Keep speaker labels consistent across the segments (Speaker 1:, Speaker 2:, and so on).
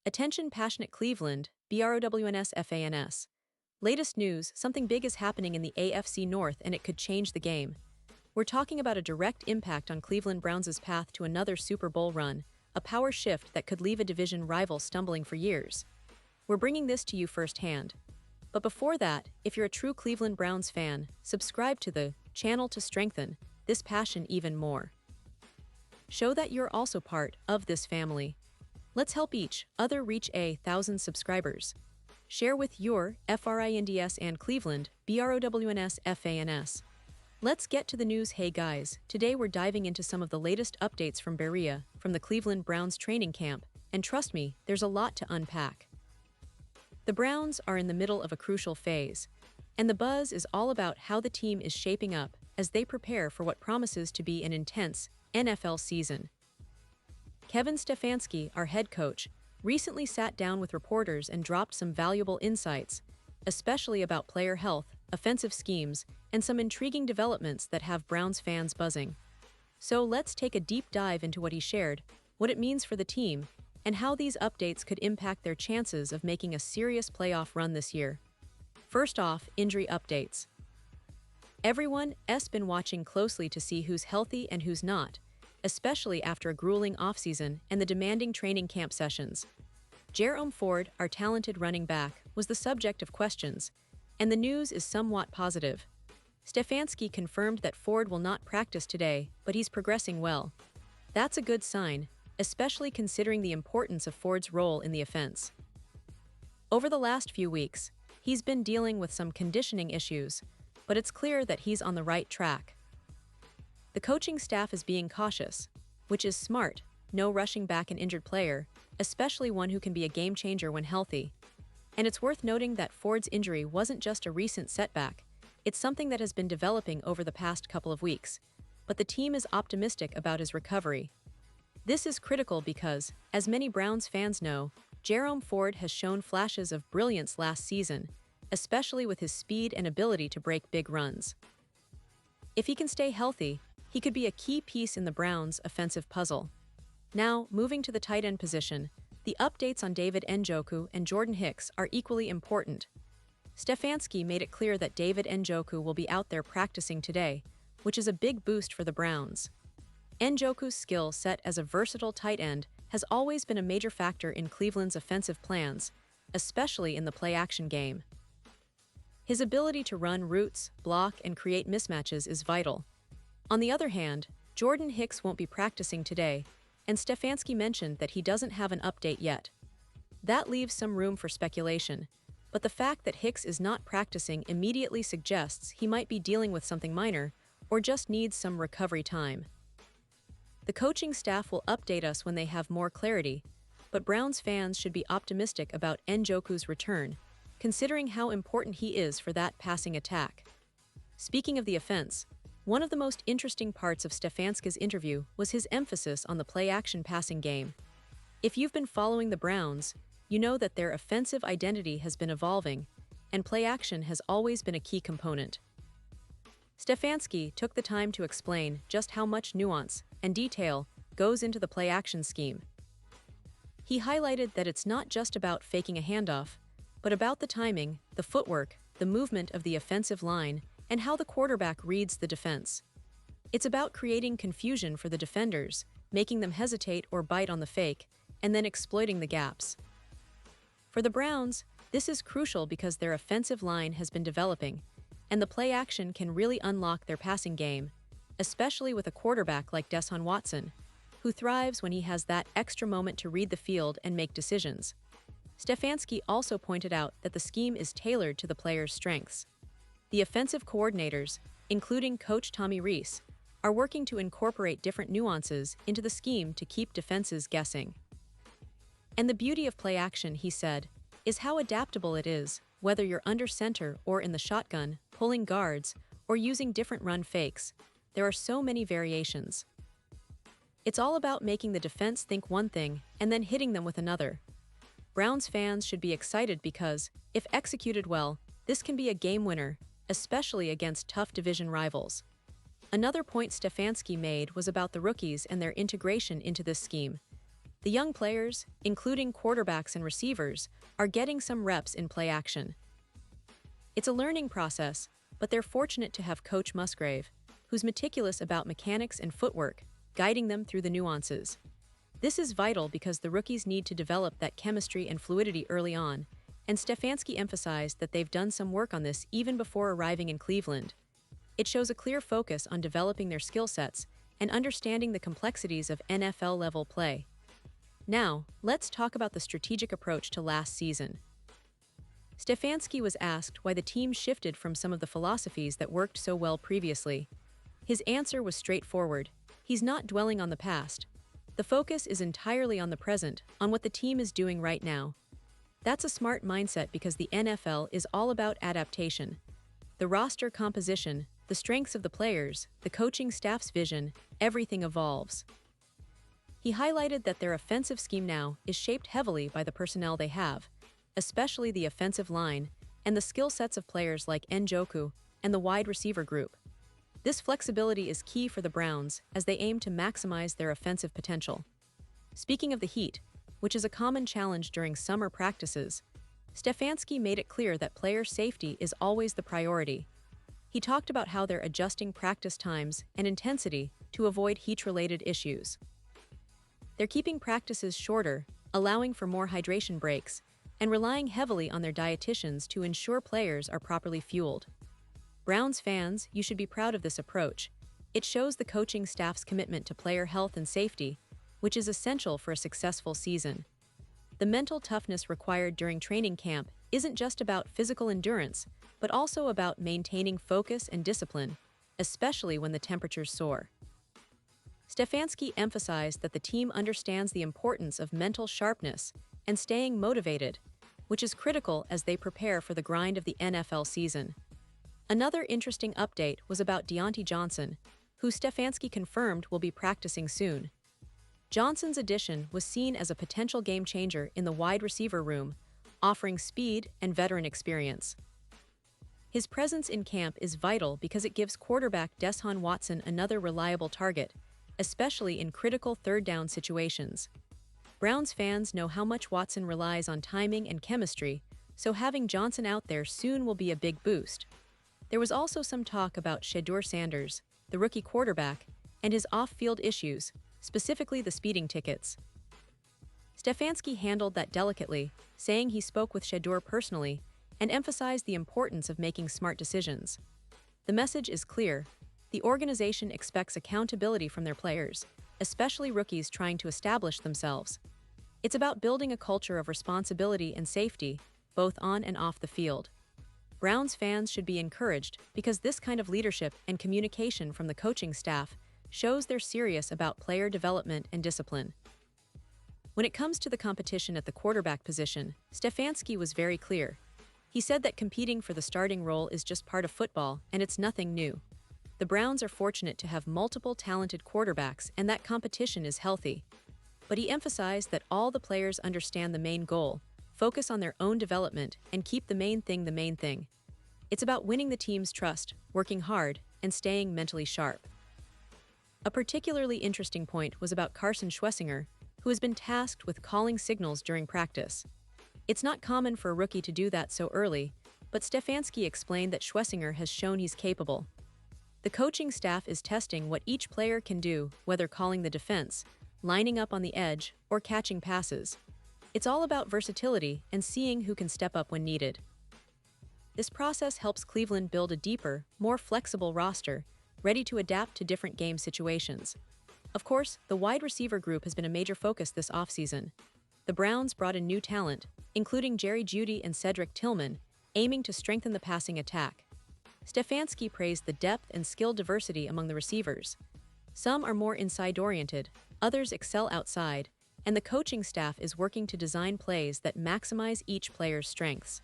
Speaker 1: Attention passionate Cleveland, BROWNS FANS. Latest news, something big is happening in the AFC North and it could change the game. We're talking about a direct impact on Cleveland Browns' path to another Super Bowl run, a power shift that could leave a division rival stumbling for years. We're bringing this to you firsthand. But before that, if you're a true Cleveland Browns fan, subscribe to the channel to strengthen this passion even more. Show that you're also part of this family. Let's help each other reach 1,000 subscribers. Share with your FRINDS and Cleveland, BROWNS FANS. Let's get to the news. Hey guys, today we're diving into some of the latest updates from Berea, from the Cleveland Browns training camp, and trust me, there's a lot to unpack. The Browns are in the middle of a crucial phase, and the buzz is all about how the team is shaping up as they prepare for what promises to be an intense NFL season. Kevin Stefanski, our head coach, recently sat down with reporters and dropped some valuable insights, especially about player health, offensive schemes, and some intriguing developments that have Browns fans buzzing. So let's take a deep dive into what he shared, what it means for the team, and how these updates could impact their chances of making a serious playoff run this year. First off, injury updates. Everyone's been watching closely to see who's healthy and who's not, especially after a grueling offseason and the demanding training camp sessions. Jerome Ford, our talented running back, was the subject of questions, and the news is somewhat positive. Stefanski confirmed that Ford will not practice today, but he's progressing well. That's a good sign, especially considering the importance of Ford's role in the offense. Over the last few weeks, he's been dealing with some conditioning issues, but it's clear that he's on the right track. The coaching staff is being cautious, which is smart, no rushing back an injured player, especially one who can be a game changer when healthy. And it's worth noting that Ford's injury wasn't just a recent setback, it's something that has been developing over the past couple of weeks, but the team is optimistic about his recovery. This is critical because, as many Browns fans know, Jerome Ford has shown flashes of brilliance last season, especially with his speed and ability to break big runs. If he can stay healthy, he could be a key piece in the Browns' offensive puzzle. Now, moving to the tight end position, the updates on David Njoku and Jordan Hicks are equally important. Stefanski made it clear that David Njoku will be out there practicing today, which is a big boost for the Browns. Njoku's skill set as a versatile tight end has always been a major factor in Cleveland's offensive plans, especially in the play-action game. His ability to run routes, block, and create mismatches is vital. On the other hand, Jordan Hicks won't be practicing today, and Stefanski mentioned that he doesn't have an update yet. That leaves some room for speculation, but the fact that Hicks is not practicing immediately suggests he might be dealing with something minor or just needs some recovery time. The coaching staff will update us when they have more clarity, but Browns fans should be optimistic about Njoku's return, considering how important he is for that passing attack. Speaking of the offense, one of the most interesting parts of Stefanski's interview was his emphasis on the play-action passing game. If you've been following the Browns, you know that their offensive identity has been evolving, and play-action has always been a key component. Stefanski took the time to explain just how much nuance and detail goes into the play-action scheme. He highlighted that it's not just about faking a handoff, but about the timing, the footwork, the movement of the offensive line, and how the quarterback reads the defense. It's about creating confusion for the defenders, making them hesitate or bite on the fake, and then exploiting the gaps. For the Browns, this is crucial because their offensive line has been developing, and the play action can really unlock their passing game, especially with a quarterback like Deshaun Watson, who thrives when he has that extra moment to read the field and make decisions. Stefanski also pointed out that the scheme is tailored to the player's strengths. The offensive coordinators, including Coach Tommy Rees, are working to incorporate different nuances into the scheme to keep defenses guessing. And the beauty of play action, he said, is how adaptable it is, whether you're under center or in the shotgun, pulling guards, or using different run fakes. There are so many variations. It's all about making the defense think one thing and then hitting them with another. Browns fans should be excited because, if executed well, this can be a game winner, especially against tough division rivals. Another point Stefanski made was about the rookies and their integration into this scheme. The young players, including quarterbacks and receivers, are getting some reps in play action. It's a learning process, but they're fortunate to have Coach Musgrave, who's meticulous about mechanics and footwork, guiding them through the nuances. This is vital because the rookies need to develop that chemistry and fluidity early on, and Stefanski emphasized that they've done some work on this even before arriving in Cleveland. It shows a clear focus on developing their skill sets and understanding the complexities of NFL-level play. Now, let's talk about the strategic approach to last season. Stefanski was asked why the team shifted from some of the philosophies that worked so well previously. His answer was straightforward. He's not dwelling on the past. The focus is entirely on the present, on what the team is doing right now. That's a smart mindset because the NFL is all about adaptation. The roster composition, the strengths of the players, the coaching staff's vision, everything evolves. He highlighted that their offensive scheme now is shaped heavily by the personnel they have, especially the offensive line and the skill sets of players like Njoku and the wide receiver group. This flexibility is key for the Browns as they aim to maximize their offensive potential. Speaking of the heat, which is a common challenge during summer practices, Stefanski made it clear that player safety is always the priority. He talked about how they're adjusting practice times and intensity to avoid heat-related issues. They're keeping practices shorter, allowing for more hydration breaks, and relying heavily on their dietitians to ensure players are properly fueled. Browns fans, you should be proud of this approach. It shows the coaching staff's commitment to player health and safety, which is essential for a successful season. The mental toughness required during training camp isn't just about physical endurance, but also about maintaining focus and discipline, especially when the temperatures soar. Stefanski emphasized that the team understands the importance of mental sharpness and staying motivated, which is critical as they prepare for the grind of the NFL season. Another interesting update was about Diontae Johnson, who Stefanski confirmed will be practicing soon. Johnson's addition was seen as a potential game-changer in the wide receiver room, offering speed and veteran experience. His presence in camp is vital because it gives quarterback Deshaun Watson another reliable target, especially in critical third-down situations. Browns fans know how much Watson relies on timing and chemistry, so having Johnson out there soon will be a big boost. There was also some talk about Shedeur Sanders, the rookie quarterback, and his off-field issues, specifically the speeding tickets. Stefanski handled that delicately, saying he spoke with Shedeur personally and emphasized the importance of making smart decisions. The message is clear. The organization expects accountability from their players, especially rookies trying to establish themselves. It's about building a culture of responsibility and safety, both on and off the field. Browns fans should be encouraged because this kind of leadership and communication from the coaching staff shows they're serious about player development and discipline. When it comes to the competition at the quarterback position, Stefanski was very clear. He said that competing for the starting role is just part of football and it's nothing new. The Browns are fortunate to have multiple talented quarterbacks and that competition is healthy. But he emphasized that all the players understand the main goal, focus on their own development, and keep the main thing. It's about winning the team's trust, working hard, and staying mentally sharp. A particularly interesting point was about Carson Schwessinger, who has been tasked with calling signals during practice. It's not common for a rookie to do that so early, but Stefanski explained that Schwessinger has shown he's capable. The coaching staff is testing what each player can do, whether calling the defense, lining up on the edge, or catching passes. It's all about versatility and seeing who can step up when needed. This process helps Cleveland build a deeper, more flexible roster, ready to adapt to different game situations. Of course, the wide receiver group has been a major focus this offseason. The Browns brought in new talent, including Jerry Jeudy and Cedric Tillman, aiming to strengthen the passing attack. Stefanski praised the depth and skill diversity among the receivers. Some are more inside-oriented, others excel outside, and the coaching staff is working to design plays that maximize each player's strengths.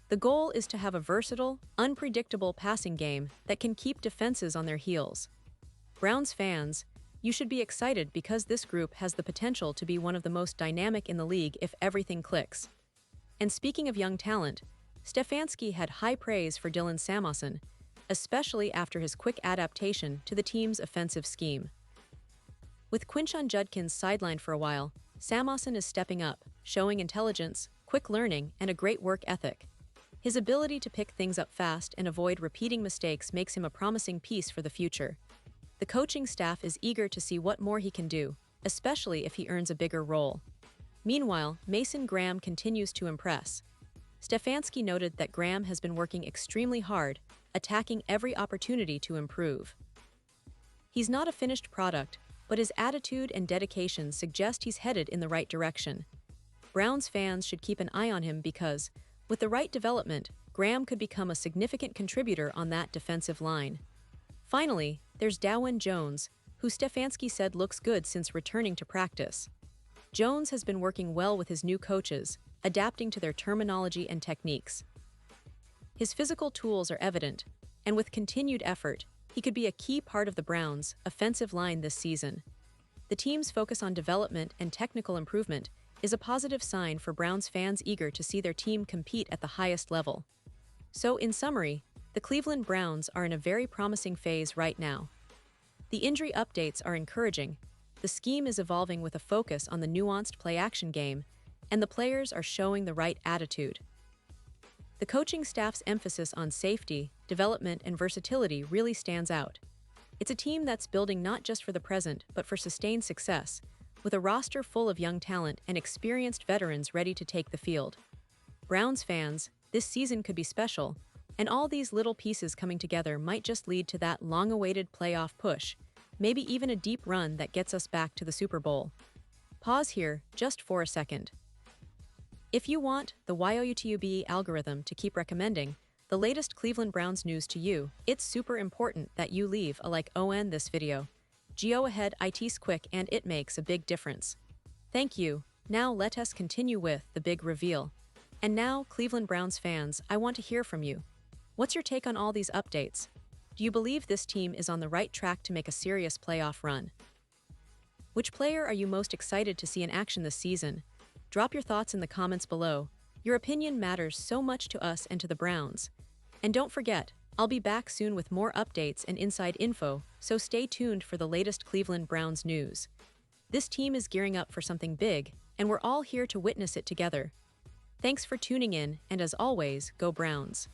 Speaker 1: The goal is to have a versatile, unpredictable passing game that can keep defenses on their heels. Browns fans, you should be excited because this group has the potential to be one of the most dynamic in the league if everything clicks. And speaking of young talent, Stefanski had high praise for Dylan Samuelson, especially after his quick adaptation to the team's offensive scheme. With Quinshon Judkins sidelined for a while, Samuelson is stepping up, showing intelligence, quick learning, and a great work ethic. His ability to pick things up fast and avoid repeating mistakes makes him a promising piece for the future. The coaching staff is eager to see what more he can do, especially if he earns a bigger role. Meanwhile, Mason Graham continues to impress. Stefanski noted that Graham has been working extremely hard, attacking every opportunity to improve. He's not a finished product, but his attitude and dedication suggest he's headed in the right direction. Browns fans should keep an eye on him because, with the right development, Graham could become a significant contributor on that defensive line. Finally, there's Dawan Jones, who Stefanski said looks good since returning to practice. Jones has been working well with his new coaches, adapting to their terminology and techniques. His physical tools are evident, and with continued effort, he could be a key part of the Browns' offensive line this season. The team's focus on development and technical improvement is a positive sign for Browns fans eager to see their team compete at the highest level. So, in summary, the Cleveland Browns are in a very promising phase right now. The injury updates are encouraging, the scheme is evolving with a focus on the nuanced play-action game, and the players are showing the right attitude. The coaching staff's emphasis on safety, development, and versatility really stands out. It's a team that's building not just for the present, but for sustained success, with a roster full of young talent and experienced veterans ready to take the field. Browns fans, this season could be special, and all these little pieces coming together might just lead to that long-awaited playoff push, maybe even a deep run that gets us back to the Super Bowl. Pause here, just for a second. If you want the YOUTUBE algorithm to keep recommending the latest Cleveland Browns news to you, it's super important that you leave a like on this video. Go ahead, it's quick and it makes a big difference. Thank you. Now let us continue with the big reveal. And now, Cleveland Browns fans, I want to hear from you. What's your take on all these updates? Do you believe this team is on the right track to make a serious playoff run? Which player are you most excited to see in action this season? Drop your thoughts in the comments below. Your opinion matters so much to us and to the Browns. And don't forget, I'll be back soon with more updates and inside info, so stay tuned for the latest Cleveland Browns news. This team is gearing up for something big, and we're all here to witness it together. Thanks for tuning in, and as always, go Browns.